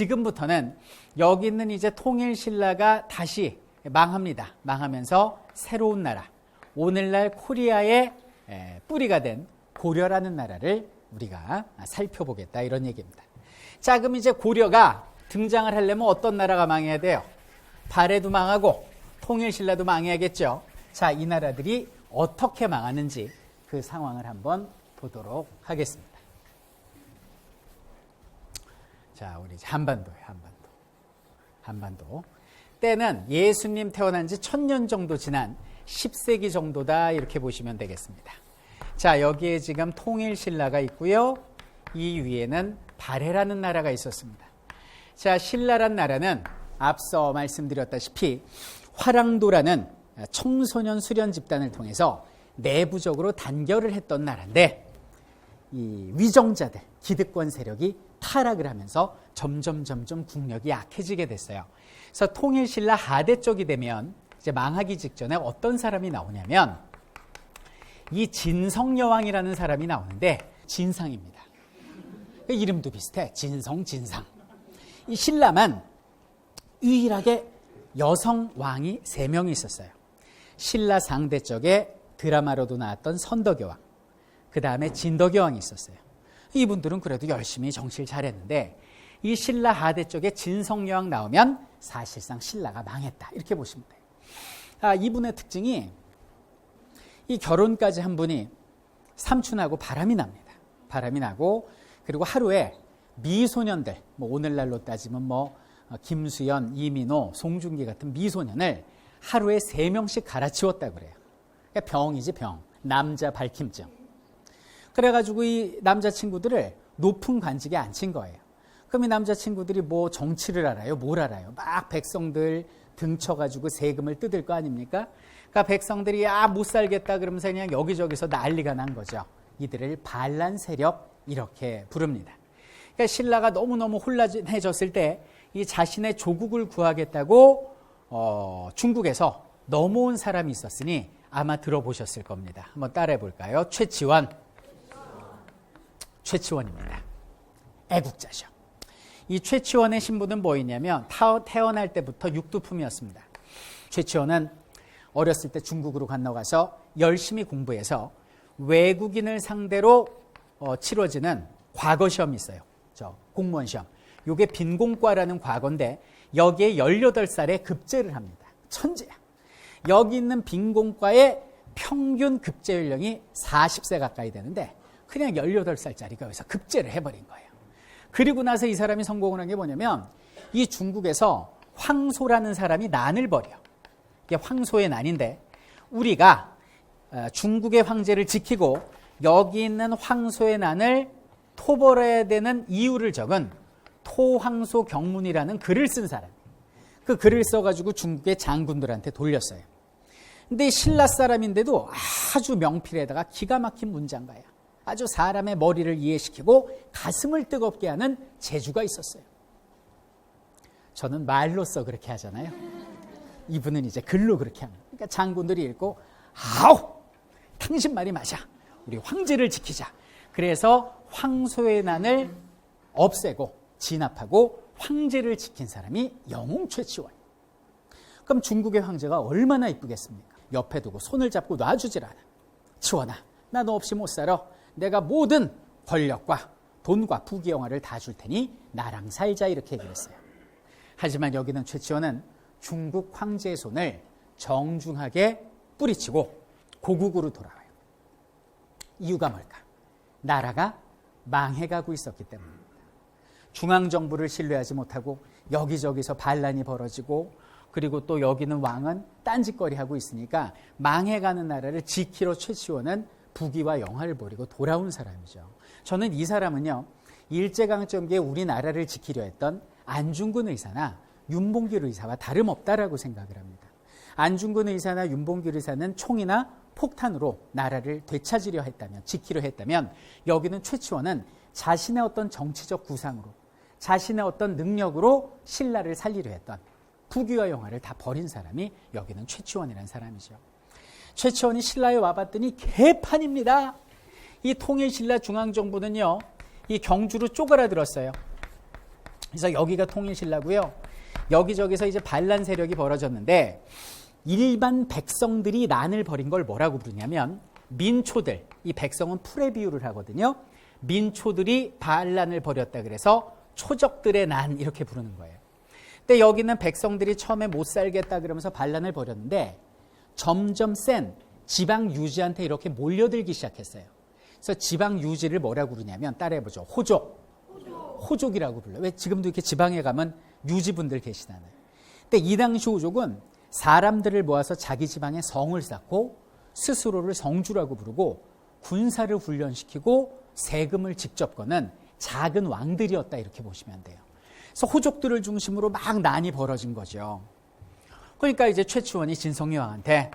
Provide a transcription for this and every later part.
지금부터는 여기 있는 이제 통일신라가 다시 망합니다. 망하면서 새로운 나라, 오늘날 코리아의 뿌리가 된 고려라는 나라를 우리가 살펴보겠다, 이런 얘기입니다. 자, 그럼 이제 고려가 등장을 하려면 어떤 나라가 망해야 돼요? 발해도 망하고 통일신라도 망해야겠죠. 자, 이 나라들이 어떻게 망하는지 그 상황을 한번 보도록 하겠습니다. 자, 우리 이제 한반도예요. 한반도. 때는 예수님 태어난 지 1000년 정도 지난 10세기 정도다, 이렇게 보시면 되겠습니다. 자, 여기에 지금 통일신라가 있고요. 이 위에는 발해라는 나라가 있었습니다. 자, 신라란 나라는 앞서 말씀드렸다시피 화랑도라는 청소년 수련 집단을 통해서 내부적으로 단결을 했던 나라인데, 이 위정자들, 기득권 세력이 타락을 하면서 점점 국력이 약해지게 됐어요. 그래서 통일신라 하대 쪽이 되면 이제 망하기 직전에 어떤 사람이 나오냐면 이 진성여왕이라는 사람이 나오는데, 진상입니다. 이름도 비슷해. 진성, 진상. 이 신라만 유일하게 여성 왕이 3명이 있었어요. 신라 상대 쪽에 드라마로도 나왔던 선덕여왕, 그 다음에 진덕여왕이 있었어요. 이분들은 그래도 열심히 정치를 잘했는데, 이 신라 하대 쪽에 진성여왕 나오면 사실상 신라가 망했다, 이렇게 보시면 돼요. 이분의 특징이 이 결혼까지 한 분이 삼촌하고 바람이 납니다. 바람이 나고, 그리고 하루에 미소년들, 오늘날로 따지면 김수연, 이민호, 송중기 같은 미소년을 하루에 3명씩 갈아치웠다고 그래요. 그러니까 병이지, 병. 남자 밝힘증. 그래가지고 이 남자친구들을 높은 관직에 앉힌 거예요. 그럼 이 남자친구들이 정치를 알아요? 뭘 알아요? 막 백성들 등쳐가지고 세금을 뜯을 거 아닙니까? 그러니까 백성들이 못 살겠다 그러면서 그냥 여기저기서 난리가 난 거죠. 이들을 반란 세력, 이렇게 부릅니다. 그러니까 신라가 너무너무 혼란해졌을 때 이 자신의 조국을 구하겠다고 중국에서 넘어온 사람이 있었으니 아마 들어보셨을 겁니다. 한번 따라해 볼까요? 최치원입니다. 애국자죠. 이 최치원의 신분은 뭐였냐면 태어날 때부터 육두품이었습니다. 최치원은 어렸을 때 중국으로 건너가서 열심히 공부해서 외국인을 상대로 치러지는 과거시험이 있어요. 공무원 시험. 이게 빈공과라는 과거인데 여기에 18살에 급제를 합니다. 천재야. 여기 있는 빈공과의 평균 급제 연령이 40세 가까이 되는데 그냥 18살짜리가 여기서 급제를 해버린 거예요. 그리고 나서 이 사람이 성공을 한 게 뭐냐면 이 중국에서 황소라는 사람이 난을 벌여. 이게 황소의 난인데 우리가 중국의 황제를 지키고 여기 있는 황소의 난을 토벌해야 되는 이유를 적은 토황소 경문이라는 글을 쓴 사람이에요. 그 글을 써가지고 중국의 장군들한테 돌렸어요. 근데 신라 사람인데도 아주 명필에다가 기가 막힌 문장가야. 아주 사람의 머리를 이해시키고 가슴을 뜨겁게 하는 재주가 있었어요. 저는 말로써 그렇게 하잖아요. 이분은 이제 글로 그렇게 하는. 그러니까 장군들이 읽고 아우! 당신 말이 맞아. 우리 황제를 지키자. 그래서 황소의 난을 없애고 진압하고 황제를 지킨 사람이 영웅 최치원. 그럼 중국의 황제가 얼마나 이쁘겠습니까? 옆에 두고 손을 잡고 놔주질 않아. 치원아, 나 너 없이 못 살아. 내가 모든 권력과 돈과 부귀영화를 다 줄 테니 나랑 살자, 이렇게 얘기를 했어요. 하지만 여기는 최치원은 중국 황제의 손을 정중하게 뿌리치고 고국으로 돌아와요. 이유가 뭘까? 나라가 망해가고 있었기 때문입니다. 중앙정부를 신뢰하지 못하고 여기저기서 반란이 벌어지고 그리고 또 여기는 왕은 딴짓거리하고 있으니까 망해가는 나라를 지키러 최치원은 부귀와 영화를 버리고 돌아온 사람이죠. 저는 이 사람은요, 일제강점기에 우리나라를 지키려 했던 안중근 의사나 윤봉길 의사와 다름없다라고 생각을 합니다. 안중근 의사나 윤봉길 의사는 총이나 폭탄으로 나라를 되찾으려 했다면, 지키려 했다면 여기는 최치원은 자신의 어떤 정치적 구상으로, 자신의 어떤 능력으로 신라를 살리려 했던 부귀와 영화를 다 버린 사람이 여기는 최치원이라는 사람이죠. 최치원이 신라에 와봤더니 개판입니다. 이 통일신라 중앙정부는요, 이 경주로 쪼그라들었어요. 그래서 여기가 통일신라고요. 여기저기서 이제 반란 세력이 벌어졌는데 일반 백성들이 난을 벌인 걸 뭐라고 부르냐면 민초들, 이 백성은 풀에 비유를 하거든요. 민초들이 반란을 벌였다 그래서 초적들의 난 이렇게 부르는 거예요. 근데 여기는 백성들이 처음에 못 살겠다 그러면서 반란을 벌였는데 점점 센 지방 유지한테 이렇게 몰려들기 시작했어요. 그래서 지방 유지를 뭐라고 부르냐면 따라해보죠. 호족이라고 불러요. 왜 지금도 이렇게 지방에 가면 유지분들 계시잖아요. 근데 이 당시 호족은 사람들을 모아서 자기 지방에 성을 쌓고 스스로를 성주라고 부르고 군사를 훈련시키고 세금을 직접 거는 작은 왕들이었다 이렇게 보시면 돼요. 그래서 호족들을 중심으로 막 난이 벌어진 거죠. 그러니까 이제 최치원이 진성여왕한테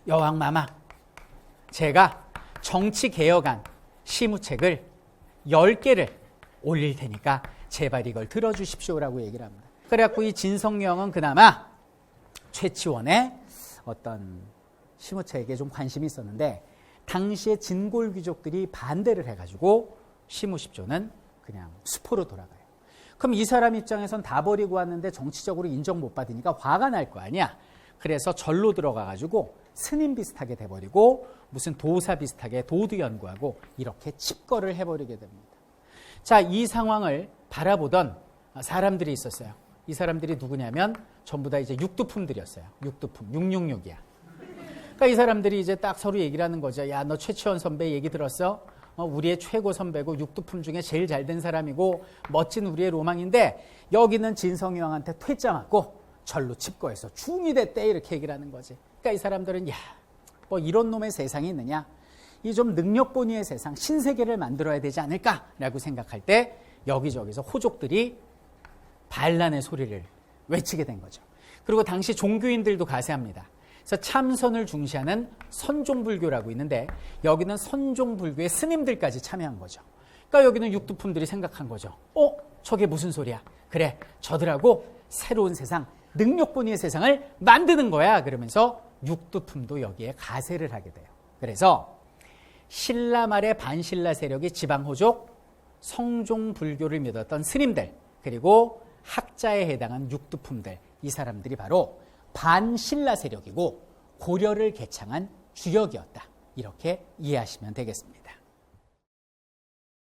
여왕마마, 제가 정치개혁안 시무책을 10개를 올릴 테니까 제발 이걸 들어주십시오라고 얘기를 합니다. 그래갖고 이 진성여왕은 그나마 최치원의 어떤 시무책에 좀 관심이 있었는데 당시에 진골 귀족들이 반대를 해가지고 시무10조는 그냥 수포로 돌아가요. 그럼 이 사람 입장에선 다 버리고 왔는데 정치적으로 인정 못 받으니까 화가 날 거 아니야. 그래서 절로 들어가가지고 스님 비슷하게 돼버리고 무슨 도사 비슷하게 도도 연구하고 이렇게 칩거를 해버리게 됩니다. 자, 이 상황을 바라보던 사람들이 있었어요. 이 사람들이 누구냐면 전부 다 이제 육두품들이었어요. 육두품, 666이야. 그러니까 이 사람들이 이제 딱 서로 얘기를 하는 거죠. 야, 너 최치원 선배 얘기 들었어? 우리의 최고 선배고 육두품 중에 제일 잘된 사람이고 멋진 우리의 로망인데 여기는 진성여왕한테 퇴짜 맞고 절로 칩거해서 중이 됐대 이렇게 얘기를 하는 거지. 그러니까 이 사람들은 야, 뭐 이런 놈의 세상이 있느냐? 이 좀 능력본위의 세상, 신세계를 만들어야 되지 않을까라고 생각할 때 여기저기서 호족들이 반란의 소리를 외치게 된 거죠. 그리고 당시 종교인들도 가세합니다. 그래서 참선을 중시하는 선종불교라고 있는데 여기는 선종불교의 스님들까지 참여한 거죠. 그러니까 여기는 육두품들이 생각한 거죠. 저게 무슨 소리야? 그래, 저들하고 새로운 세상, 능력본위의 세상을 만드는 거야. 그러면서 육두품도 여기에 가세를 하게 돼요. 그래서 신라 말의 반신라 세력이 지방호족, 성종불교를 믿었던 스님들, 그리고 학자에 해당한 육두품들, 이 사람들이 바로 반신라 세력이고 고려를 개창한 주역이었다. 이렇게 이해하시면 되겠습니다.